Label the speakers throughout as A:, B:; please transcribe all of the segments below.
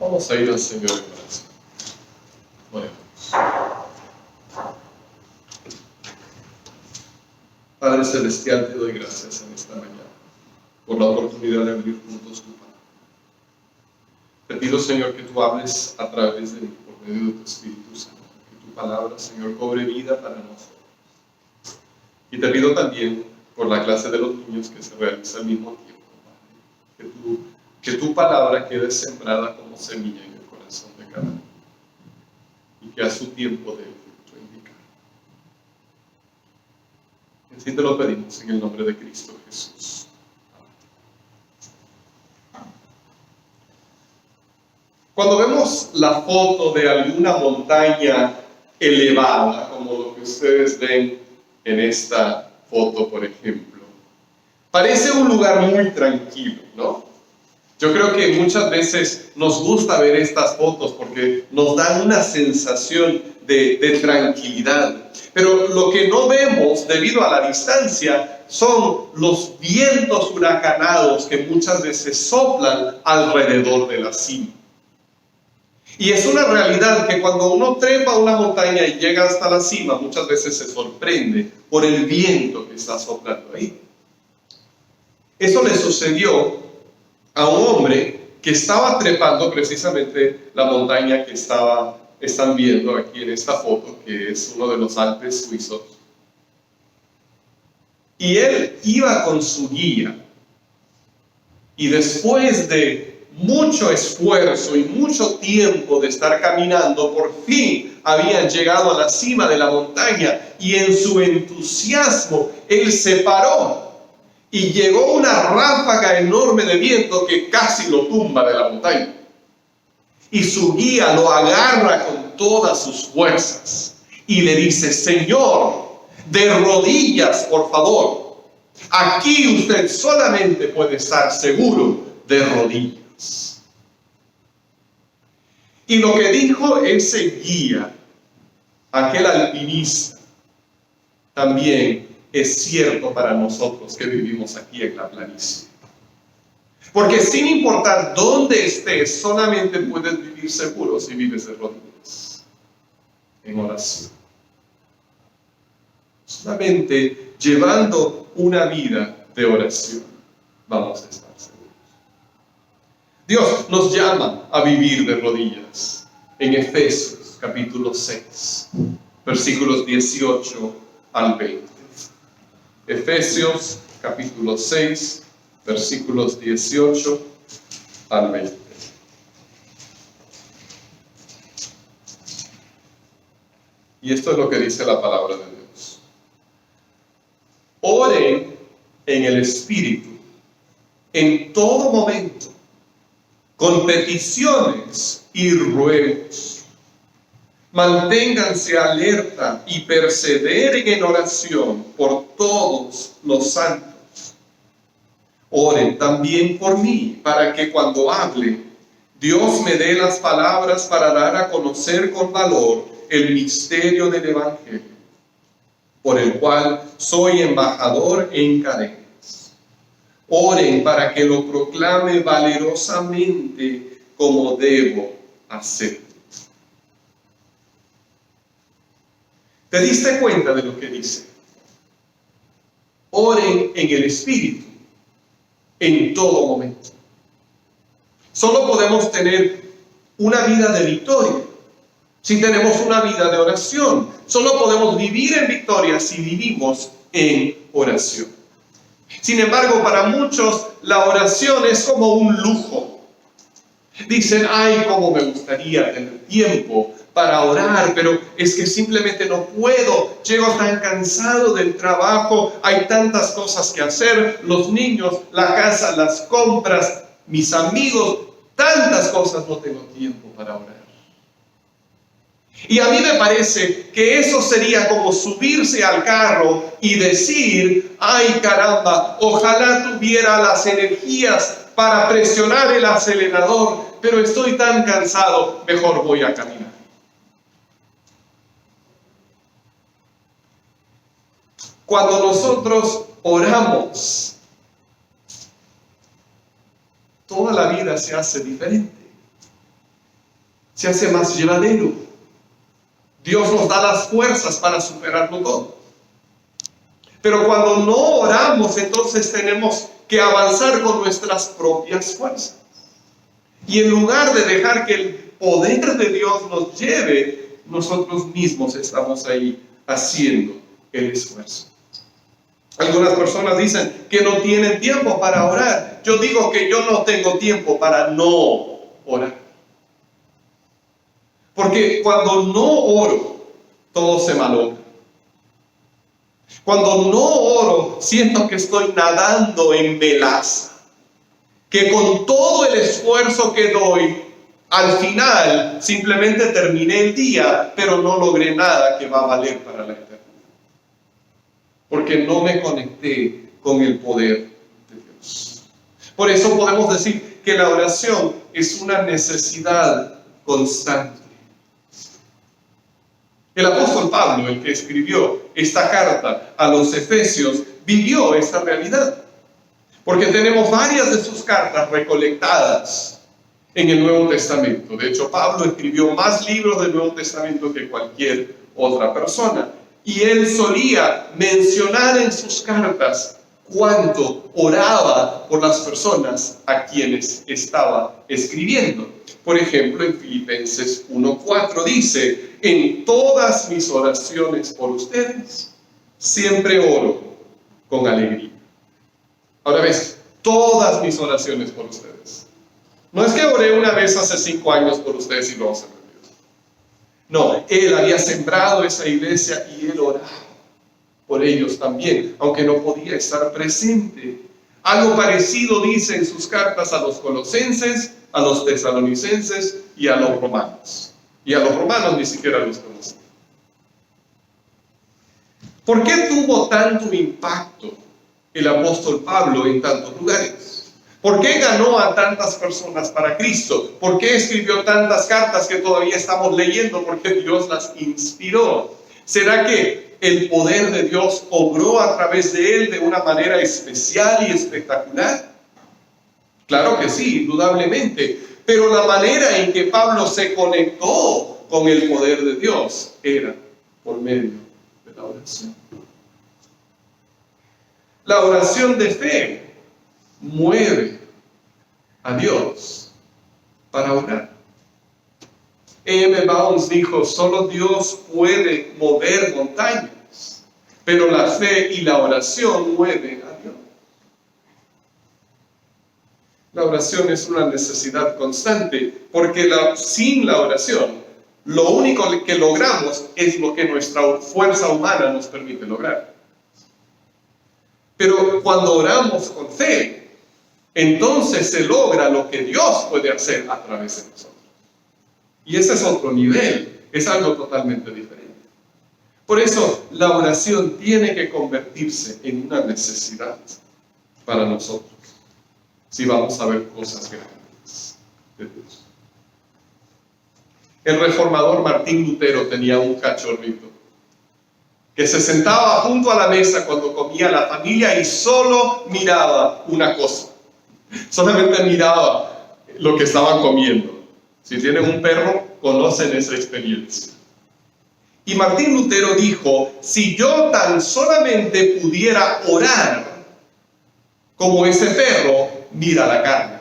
A: Vamos a ir al Señor en oración. Oremos. Padre Celestial, te doy gracias en esta mañana por la oportunidad de abrir juntos tu palabra. Te pido, Señor, que tú hables a través de mí, por medio de tu Espíritu Santo, que tu palabra, Señor, cobre vida para nosotros. Y te pido también por la clase de los niños que se realiza al mismo tiempo, Padre, que tu palabra quede sembrada como semilla en el corazón de cada uno y que a su tiempo dé fruto indicado. Así te lo pedimos en el nombre de Cristo Jesús. Cuando vemos la foto de alguna montaña elevada, como lo que ustedes ven en esta foto, por ejemplo, parece un lugar muy tranquilo, ¿no? Yo creo que muchas veces nos gusta ver estas fotos porque nos dan una sensación de tranquilidad. Pero lo que no vemos debido a la distancia son los vientos huracanados que muchas veces soplan alrededor de la cima. Y es una realidad que cuando uno trepa una montaña y llega hasta la cima, muchas veces se sorprende por el viento que está soplando ahí. Eso le sucedió a un hombre que estaba trepando precisamente la montaña que están viendo aquí en esta foto, que es uno de los Alpes suizos. Y él iba con su guía. Y después de mucho esfuerzo y mucho tiempo de estar caminando, por fin habían llegado a la cima de la montaña y en su entusiasmo él se paró y llegó una ráfaga enorme de viento que casi lo tumba de la montaña. Y su guía lo agarra con todas sus fuerzas y le dice: Señor, de rodillas, por favor. Aquí usted solamente puede estar seguro de rodillas. Y lo que dijo ese guía, aquel alpinista, también es cierto para nosotros que vivimos aquí en la planicie. Porque sin importar dónde estés, solamente puedes vivir seguro si vives de rodillas, en oración. Solamente llevando una vida de oración vamos a estar seguros. Dios nos llama a vivir de rodillas en Efesios capítulo 6, versículos 18 al 20. Efesios capítulo 6, versículos 18 al 20. Y esto es lo que dice la palabra de Dios. Oren en el Espíritu en todo momento, con peticiones y ruegos. Manténganse alerta y perseveren en oración por todos los santos. Oren también por mí, para que cuando hable, Dios me dé las palabras para dar a conocer con valor el misterio del Evangelio, por el cual soy embajador en cadenas. Oren para que lo proclame valerosamente como debo hacer. ¿Te diste cuenta de lo que dice? Oren en el Espíritu en todo momento. Solo podemos tener una vida de victoria si tenemos una vida de oración. Solo podemos vivir en victoria si vivimos en oración. Sin embargo, para muchos la oración es como un lujo. Dicen: ay, cómo me gustaría tener tiempo para orar, pero es que simplemente no puedo, llego tan cansado del trabajo, hay tantas cosas que hacer, los niños, la casa, las compras, mis amigos, tantas cosas, no tengo tiempo para orar. Y a mí me parece que eso sería como subirse al carro y decir: ay, caramba, ojalá tuviera las energías para presionar el acelerador, pero estoy tan cansado, mejor voy a caminar. Cuando nosotros oramos, toda la vida se hace diferente. se hace más llevadero. Dios nos da las fuerzas para superarlo todo. Pero cuando no oramos, entonces tenemos que avanzar con nuestras propias fuerzas. Y en lugar de dejar que el poder de Dios nos lleve, nosotros mismos estamos ahí haciendo el esfuerzo. Algunas personas dicen que no tienen tiempo para orar. Yo digo que yo no tengo tiempo para no orar. Porque cuando no oro, todo se malogra. Cuando no oro, siento que estoy nadando en melaza. Que con todo el esfuerzo que doy, al final simplemente terminé el día, pero no logré nada que va a valer para la eternidad. Porque no me conecté con el poder de Dios. Por eso podemos decir que la oración es una necesidad constante. El apóstol Pablo, el que escribió esta carta a los Efesios, vivió esta realidad. Porque tenemos varias de sus cartas recolectadas en el Nuevo Testamento. De hecho, Pablo escribió más libros del Nuevo Testamento que cualquier otra persona. Y él solía mencionar en sus cartas cuánto oraba por las personas a quienes estaba escribiendo. Por ejemplo, en Filipenses 1:4 dice: en todas mis oraciones por ustedes, siempre oro con alegría. Ahora ves, todas mis oraciones por ustedes. No es que oré una vez hace 5 años por ustedes y luego se me olvidó. No, él había sembrado esa iglesia y él oraba por ellos también, aunque no podía estar presente. Algo parecido dice en sus cartas a los colosenses, a los tesalonicenses y a los romanos. Y a los romanos ni siquiera los conocía. ¿Por qué tuvo tanto impacto el apóstol Pablo en tantos lugares? ¿Por qué ganó a tantas personas para Cristo? ¿Por qué escribió tantas cartas que todavía estamos leyendo? Porque Dios las inspiró. ¿Será que el poder de Dios obró a través de él de una manera especial y espectacular? Claro que sí, indudablemente. Pero la manera en que Pablo se conectó con el poder de Dios era por medio de la oración. La oración de fe mueve a Dios para orar. E.M. Bounds dijo: solo Dios puede mover montañas, pero la fe y la oración mueven a Dios. La oración es una necesidad constante, porque sin la oración, lo único que logramos es lo que nuestra fuerza humana nos permite lograr. Pero cuando oramos con fe, entonces se logra lo que Dios puede hacer a través de nosotros. Y ese es otro nivel, es algo totalmente diferente. Por eso, la oración tiene que convertirse en una necesidad para nosotros, si vamos a ver cosas grandes de Dios. El reformador Martín Lutero tenía un cachorrito que se sentaba junto a la mesa cuando comía la familia y solo miraba una cosa. Solamente miraba lo que estaban comiendo. Si tienen un perro, conocen esa experiencia. Y Martín Lutero dijo: si yo tan solamente pudiera orar como ese perro mira la carne.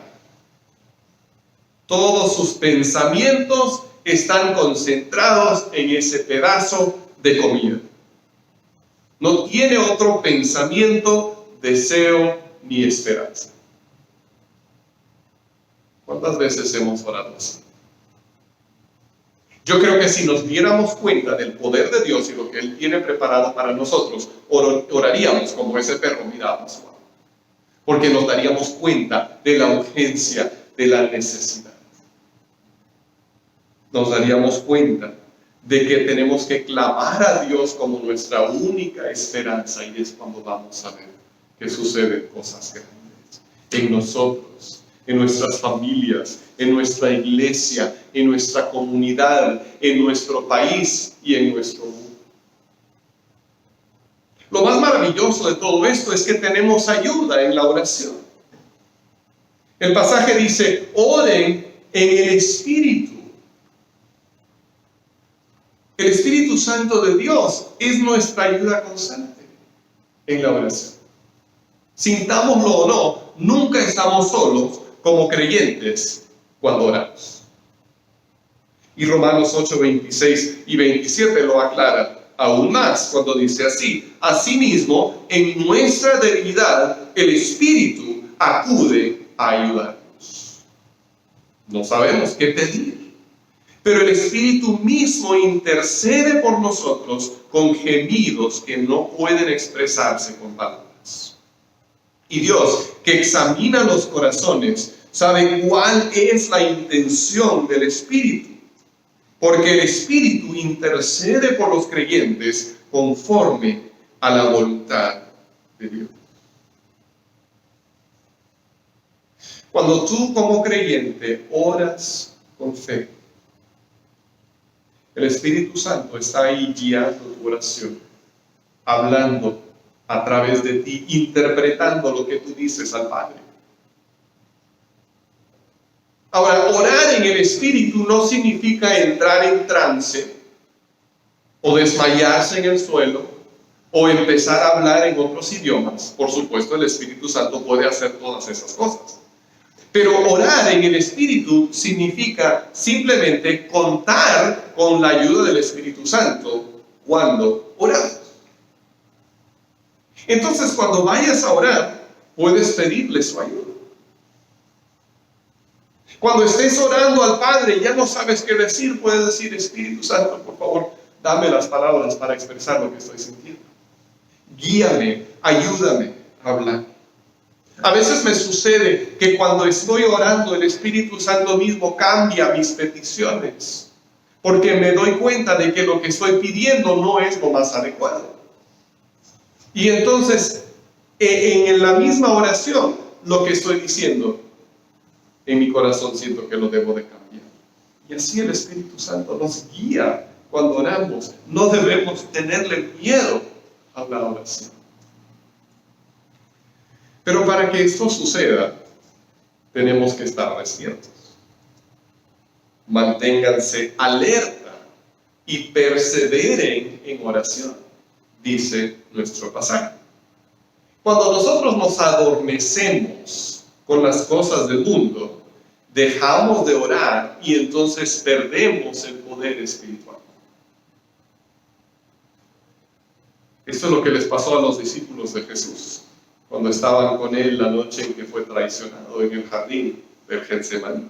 A: Todos sus pensamientos están concentrados en ese pedazo de comida. No tiene otro pensamiento, deseo ni esperanza. ¿Cuántas veces hemos orado así? Yo creo que si nos diéramos cuenta del poder de Dios y lo que Él tiene preparado para nosotros, oraríamos como ese perro miraba su agua. Porque nos daríamos cuenta de la urgencia, de la necesidad. Nos daríamos cuenta de que tenemos que clamar a Dios como nuestra única esperanza, y es cuando vamos a ver que suceden cosas grandes en nosotros, en nuestras familias, en nuestra iglesia, en nuestra comunidad, en nuestro país y en nuestro mundo. Lo más maravilloso de todo esto es que tenemos ayuda en la oración. El pasaje dice: oren en el Espíritu. El Espíritu Santo de Dios es nuestra ayuda constante en la oración. Sintámoslo o no, nunca estamos solos como creyentes cuando oramos. Y Romanos 8, 26 y 27 lo aclara aún más cuando dice así: asimismo, en nuestra debilidad, el Espíritu acude a ayudarnos. No sabemos qué pedir, pero el Espíritu mismo intercede por nosotros con gemidos que no pueden expresarse con palabras. Y Dios, que examina los corazones, sabe cuál es la intención del Espíritu, porque el Espíritu intercede por los creyentes conforme a la voluntad de Dios. Cuando tú como creyente oras con fe, el Espíritu Santo está ahí guiando tu oración, hablando a través de ti, interpretando lo que tú dices al Padre. Ahora, orar en el Espíritu no significa entrar en trance, o desmayarse en el suelo, o empezar a hablar en otros idiomas. Por supuesto, el Espíritu Santo puede hacer todas esas cosas. Pero orar en el Espíritu significa simplemente contar con la ayuda del Espíritu Santo cuando oramos. Entonces, cuando vayas a orar, puedes pedirle su ayuda. Cuando estés orando al Padre y ya no sabes qué decir, puedes decir: Espíritu Santo, por favor, dame las palabras para expresar lo que estoy sintiendo. Guíame, ayúdame a hablar. A veces me sucede que cuando estoy orando, el Espíritu Santo mismo cambia mis peticiones, porque me doy cuenta de que lo que estoy pidiendo no es lo más adecuado. Y entonces, en la misma oración, lo que estoy diciendo, en mi corazón siento que lo debo de cambiar. Y así el Espíritu Santo nos guía cuando oramos. No debemos tenerle miedo a la oración. Pero para que esto suceda, tenemos que estar despiertos. Manténganse alerta y perseveren en oración, dice nuestro pasaje. Cuando nosotros nos adormecemos con las cosas del mundo, dejamos de orar y entonces perdemos el poder espiritual. Esto es lo que les pasó a los discípulos de Jesús cuando estaban con él la noche en que fue traicionado en el jardín del Getsemaní.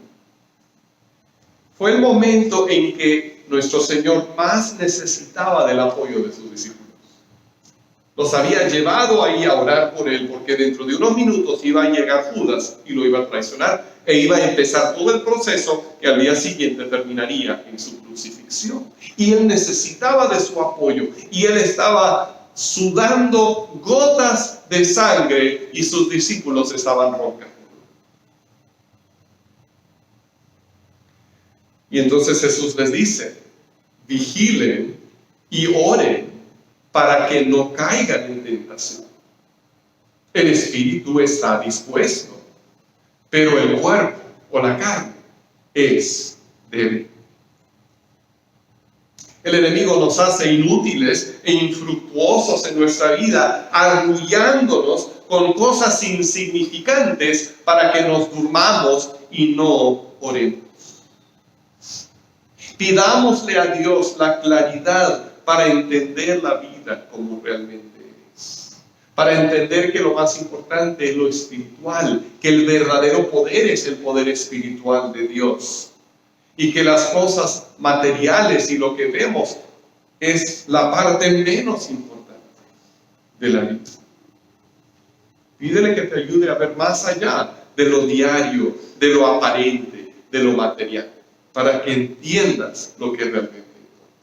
A: Fue el momento en que nuestro Señor más necesitaba del apoyo de sus discípulos. Los había llevado ahí a orar por él, porque dentro de unos minutos iba a llegar Judas y lo iba a traicionar, e iba a empezar todo el proceso que al día siguiente terminaría en su crucifixión. Y él necesitaba de su apoyo, y él estaba sudando gotas de sangre, y sus discípulos estaban roncando. Y entonces Jesús les dice: vigilen y oren para que no caigan en tentación. El espíritu está dispuesto, pero el cuerpo o la carne es débil. El enemigo nos hace inútiles e infructuosos en nuestra vida, arrullándonos con cosas insignificantes para que nos durmamos y no oremos. Pidámosle a Dios la claridad para entender la vida como realmente es. Para entender que lo más importante es lo espiritual, que el verdadero poder es el poder espiritual de Dios. Y que las cosas materiales y lo que vemos es la parte menos importante de la vida. Pídele que te ayude a ver más allá de lo diario, de lo aparente, de lo material, para que entiendas lo que realmente importa.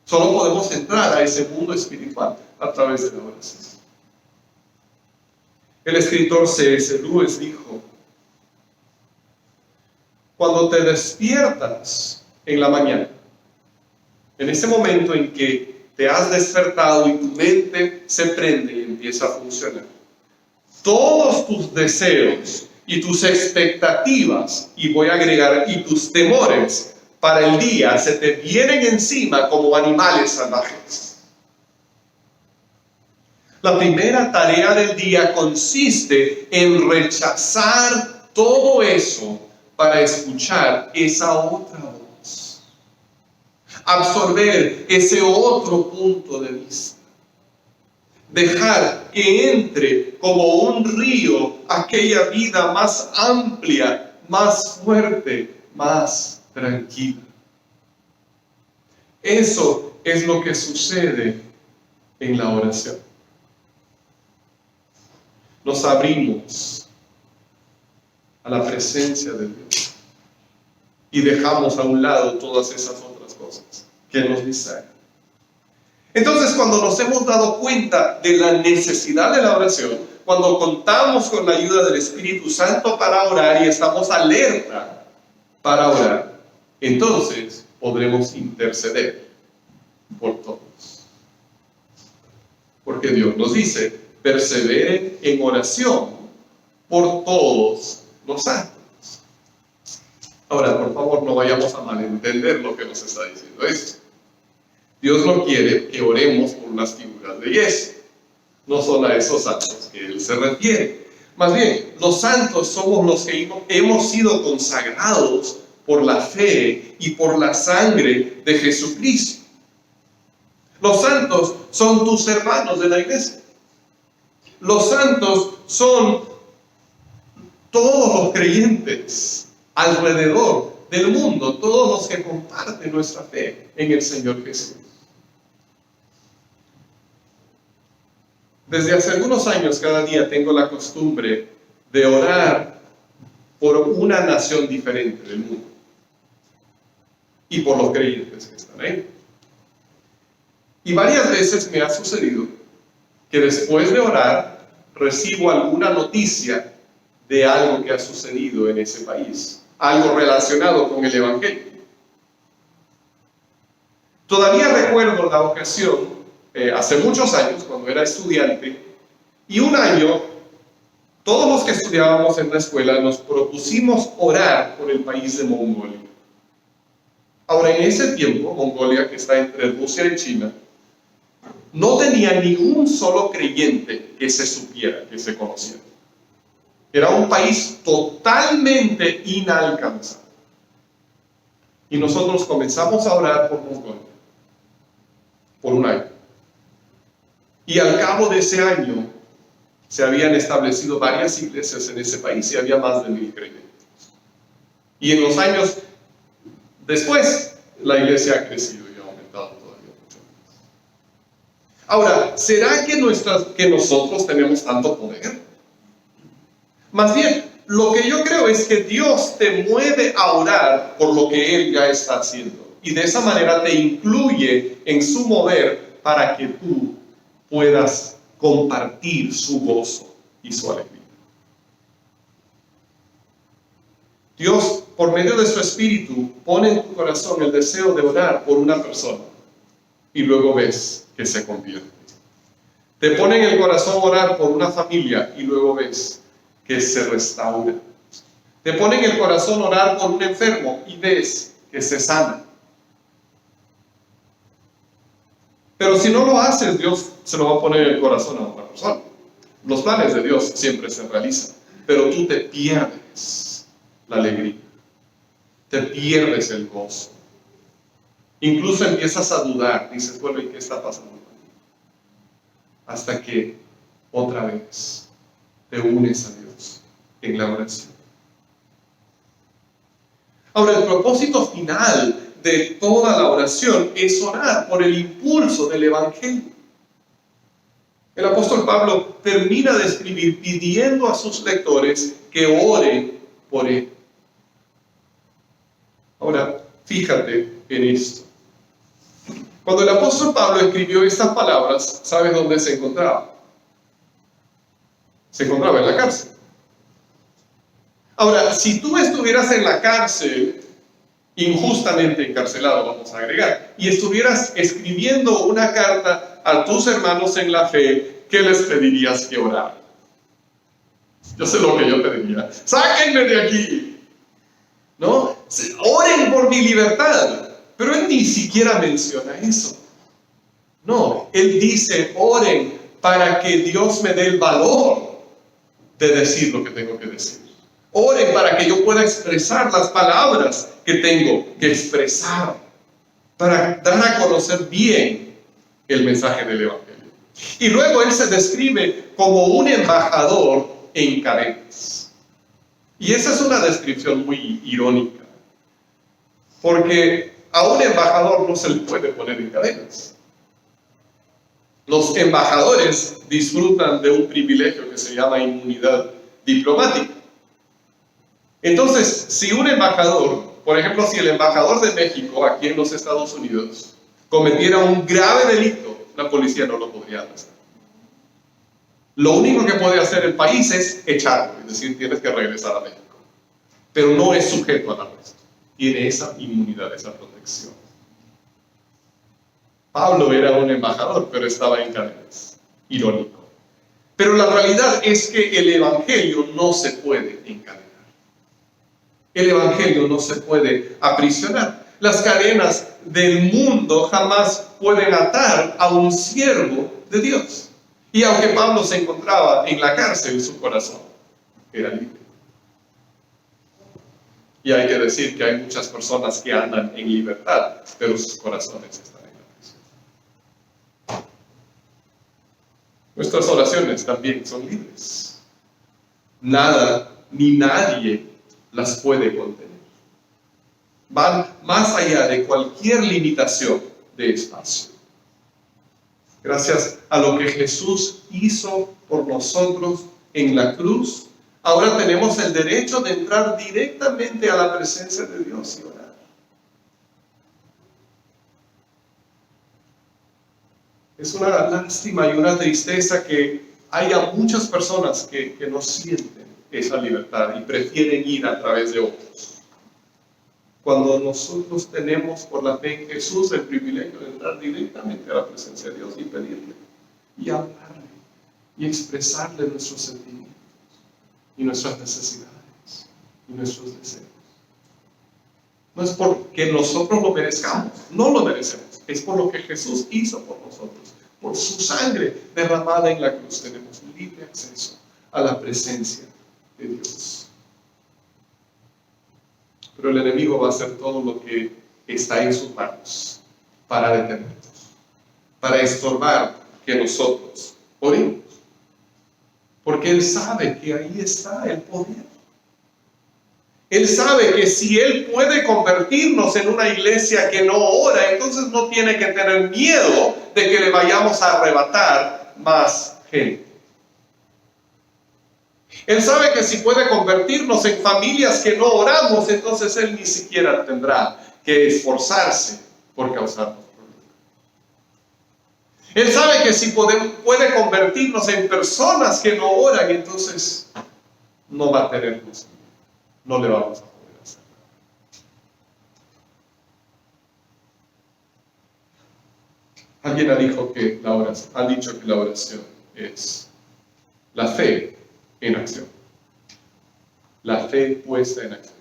A: Solo podemos entrar a ese mundo espiritual a través de la oración. El escritor C.S. Lewis dijo: cuando te despiertas en la mañana, en ese momento en que te has despertado y tu mente se prende y empieza a funcionar, todos tus deseos y tus expectativas, y voy a agregar, y tus temores, para el día se te vienen encima como animales salvajes. La primera tarea del día consiste en rechazar todo eso para escuchar esa otra voz. Absorber ese otro punto de vista. Dejar que entre como un río aquella vida más amplia, más fuerte, más tranquila. Eso es lo que sucede en la oración. Nos abrimos a la presencia de Dios y dejamos a un lado todas esas otras cosas que nos distraen. Entonces, cuando nos hemos dado cuenta de la necesidad de la oración, cuando contamos con la ayuda del Espíritu Santo para orar y estamos alerta para orar, entonces podremos interceder por todos. Porque Dios nos dice, perseveren en oración por todos los santos. Ahora, por favor, no vayamos a malentender lo que nos está diciendo esto. Dios no quiere que oremos por unas figuras de yeso. No son a esos santos que Él se refiere. Más bien, los santos somos los que hemos sido consagrados por la fe y por la sangre de Jesucristo. Los santos son tus hermanos de la iglesia. Los santos son todos los creyentes alrededor del mundo, todos los que comparten nuestra fe en el Señor Jesús. Desde hace algunos años, cada día tengo la costumbre de orar por una nación diferente del mundo y por los creyentes que están ahí. Y varias veces me ha sucedido que después de orar recibo alguna noticia de algo que ha sucedido en ese país, algo relacionado con el Evangelio. Todavía recuerdo la ocasión, hace muchos años, cuando era estudiante, y un año, todos los que estudiábamos en la escuela nos propusimos orar por el país de Mongolia. Ahora, en ese tiempo, Mongolia, que está entre Rusia y China, no tenía ni un solo creyente que se supiera, que se conociera. Era un país totalmente inalcanzable. Y nosotros comenzamos a orar por Mongolia, por un año. Y al cabo de ese año, se habían establecido varias iglesias en ese país y había más de 1,000 creyentes. Y en los años después, la iglesia ha crecido y ha aumentado todavía mucho más. Ahora, ¿será que nosotros tenemos tanto poder? Más bien, lo que yo creo es que Dios te mueve a orar por lo que Él ya está haciendo. Y de esa manera te incluye en su mover para que tú puedas compartir su gozo y su alegría. Dios, por medio de su Espíritu, pone en tu corazón el deseo de orar por una persona y luego ves que se convierte. Te pone en el corazón orar por una familia y luego ves que se restaura. Te pone en el corazón orar por un enfermo y ves que se sana. Pero si no lo haces, Dios se lo va a poner en el corazón a otra persona. Los planes de Dios siempre se realizan, pero tú te pierdes la alegría, te pierdes el gozo. Incluso empiezas a dudar, dices, bueno, ¿y qué está pasando? Hasta que otra vez te unes a Dios en la oración. Ahora, el propósito final de toda la oración es orar por el impulso del Evangelio. El apóstol Pablo termina de escribir pidiendo a sus lectores que oren por él. Ahora, fíjate en esto. Cuando el apóstol Pablo escribió estas palabras, ¿sabes dónde se encontraba? Se encontraba en la cárcel. Ahora, si tú estuvieras en la cárcel, injustamente encarcelado, vamos a agregar, y estuvieras escribiendo una carta a tus hermanos en la fe, ¿qué les pedirías que oraran? Yo sé lo que yo pediría. ¡Sáquenme de aquí! ¿No? Oren por por mi libertad. Pero él ni siquiera menciona eso. No, él dice, oren para que Dios me dé el valor de decir lo que tengo que decir. Oren para que yo pueda expresar las palabras que tengo que expresar, para dar a conocer bien el mensaje del Evangelio. Y luego él se describe como un embajador en cadenas. Y esa es una descripción muy irónica, porque a un embajador no se le puede poner en cadenas. Los embajadores disfrutan de un privilegio que se llama inmunidad diplomática. Entonces, si un embajador, por ejemplo, si el embajador de México aquí en los Estados Unidos cometiera un grave delito, la policía no lo podría arrestar. Lo único que puede hacer el país es echarlo, es decir, tienes que regresar a México. Pero no es sujeto al arresto. Tiene esa inmunidad, esa protección. Pablo era un embajador, pero estaba en cadenas. Irónico. Pero la realidad es que el Evangelio no se puede encadenar. El Evangelio no se puede aprisionar. Las cadenas del mundo jamás pueden atar a un siervo de Dios. Y aunque Pablo se encontraba en la cárcel, su corazón era libre. Y hay que decir que hay muchas personas que andan en libertad, pero sus corazones están en la prisión. Nuestras oraciones también son libres. Nada ni nadie las puede contener. Van más allá de cualquier limitación de espacio. Gracias a lo que Jesús hizo por nosotros en la cruz, ahora tenemos el derecho de entrar directamente a la presencia de Dios y orar. Es una lástima y una tristeza que haya muchas personas que no sienten esa libertad y prefieren ir a través de otros. Cuando nosotros tenemos por la fe en Jesús el privilegio de entrar directamente a la presencia de Dios y pedirle, y hablarle, y expresarle nuestros sentimientos, y nuestras necesidades, y nuestros deseos. No es porque nosotros lo merezcamos, no lo merecemos, es por lo que Jesús hizo por nosotros, por su sangre derramada en la cruz. Tenemos libre acceso a la presencia de Dios. Pero el enemigo va a hacer todo lo que está en sus manos para detenernos, para estorbar que nosotros oremos. Porque él sabe que ahí está el poder. Él sabe que si él puede convertirnos en una iglesia que no ora, entonces no tiene que tener miedo de que le vayamos a arrebatar más gente. Él sabe que si puede convertirnos en familias que no oramos, entonces él ni siquiera tendrá que esforzarse por causarnos problemas. Él sabe que si puede convertirnos en personas que no oran, entonces no va a tener luz. No le vamos a poder hacer nada. Alguien ha dicho que la oración es la fe en acción. La fe puesta en acción.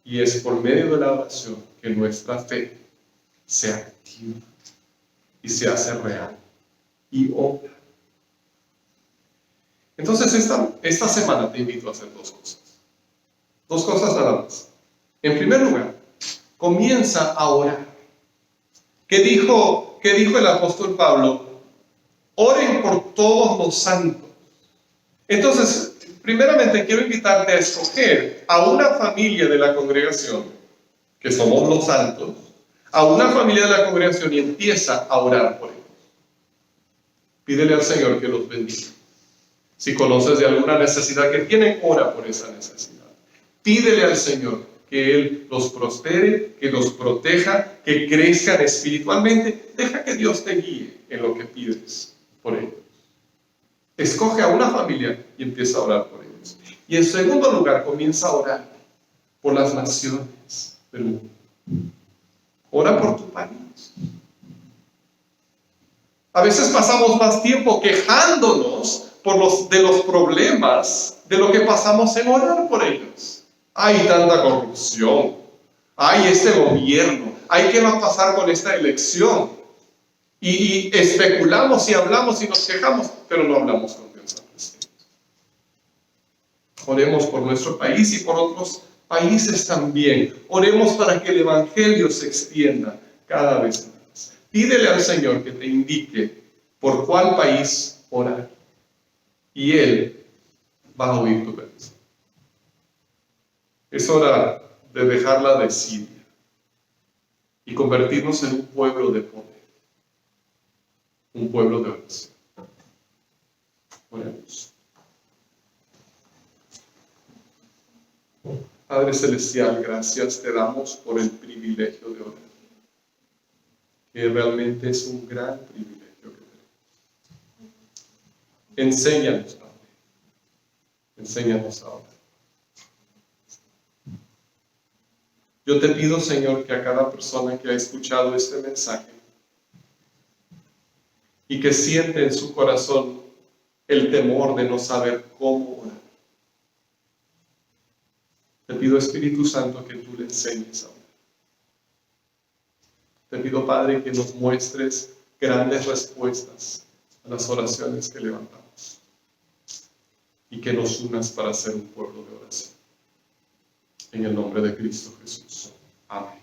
A: Y es por medio de la oración que nuestra fe se activa y se hace real y obra. Entonces esta semana te invito a hacer dos cosas. Dos cosas nada más. En primer lugar, comienza a orar. ¿Qué dijo el apóstol Pablo? Oren por todos los santos. Entonces, primeramente quiero invitarte a escoger a una familia de la congregación, que somos los santos, a una familia de la congregación y empieza a orar por ellos. Pídele al Señor que los bendiga. Si conoces de alguna necesidad que tienen, ora por esa necesidad. Pídele al Señor que Él los prospere, que los proteja, que crezcan espiritualmente. Deja que Dios te guíe en lo que pides por ellos. Escoge a una familia y empieza a orar por ellos. Y en segundo lugar, comienza a orar por las naciones del mundo. Ora por tu país. A veces pasamos más tiempo quejándonos de los problemas de lo que pasamos en orar por ellos. Hay tanta corrupción, hay este gobierno, hay qué va a pasar con esta elección. Y especulamos y hablamos y nos quejamos, pero no hablamos con Dios al respecto. Oremos por nuestro país y por otros países también. Oremos para que el Evangelio se extienda cada vez más. Pídele al Señor que te indique por cuál país orar. Y Él va a oír tu petición. Es hora de dejar la desidia y convertirnos en un pueblo de poder, un pueblo de oración. Oremos. Padre Celestial, gracias te damos por el privilegio de orar, que realmente es un gran privilegio que tenemos. Enséñanos, Padre, enséñanos a orar. Yo te pido, Señor, que a cada persona que ha escuchado este mensaje y que siente en su corazón el temor de no saber cómo orar, te pido, Espíritu Santo, que tú le enseñes a orar. Te pido, Padre, que nos muestres grandes respuestas a las oraciones que levantamos y que nos unas para ser un pueblo de oración. En el nombre de Cristo Jesús. Amén.